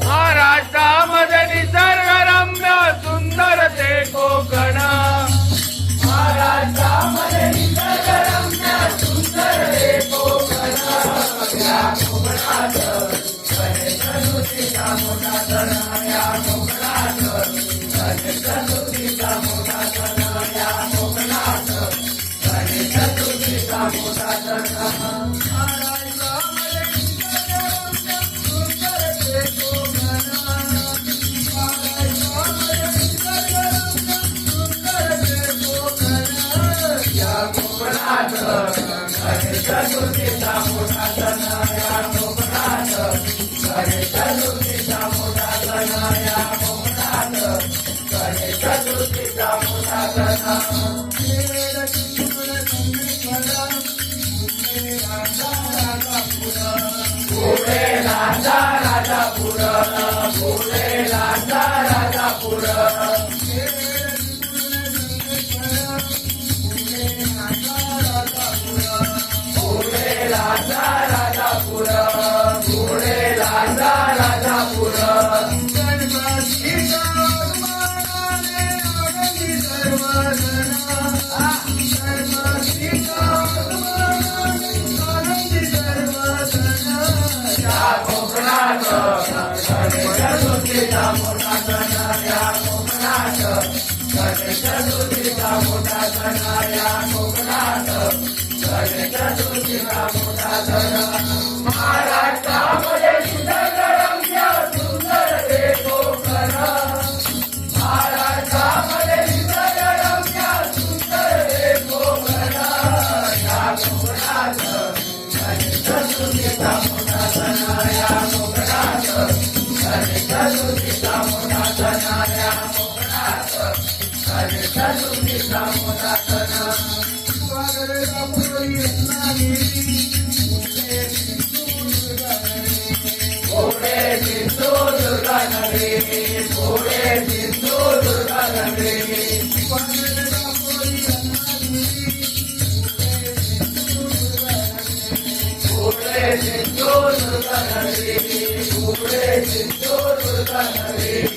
महाराष्ट्रामध्ये निसर्गरम्य सुंदर ते कोकण महाराष्ट्रामध्ये निसर्गरम्य सुंदर ते कोकण या कोकणात गणेश चतुर्थीचा मोठा सण या कोकणात गणेश चतुर्थीचा मोठा सण या कोकणात गणेश चतुर्थीचा मोठा सण गणेश चतुर्थीचा मोठा सण या कोकणात गणेश चतुर्थीचा मोठा सण या कोकणात गणेश चतुर्थीचा मोठा सण पुढे लांजा राजापूर पुढे लांजा राजापूर राजापूर पुढे लांजा राजापूर गणपतीच्या मानाने आनंदी सर्वजण गणपतीच्या मानाने आनंदी सर्वजण या कोकणात गणेश चतुर्थीचा मोठा सण या कोकणात गणेश चतुर्थीचा मोठा सण या कोकणात गणेश चतुर्थीचा मोठा सण महाराष्ट्रामध्ये निसर्गरम्य सुंदर ते कोकण महाराष्ट्रामध्ये निसर्गरम्य सुंदर ते कोकण या कोकणात गणेश चतुर्थीचा मोठा सण या कोकणात गणेश चतुर्थीचा मोठा सण या कोकणात गणेश चतुर्थीचा मोठा सण पुढे सिंधुदुर्गा नगरी पुढे सिंधुदुर्गा नगरी पुढे सिंधुदुर्गा नगरी पुढे सिंधुदुर्गा नगरी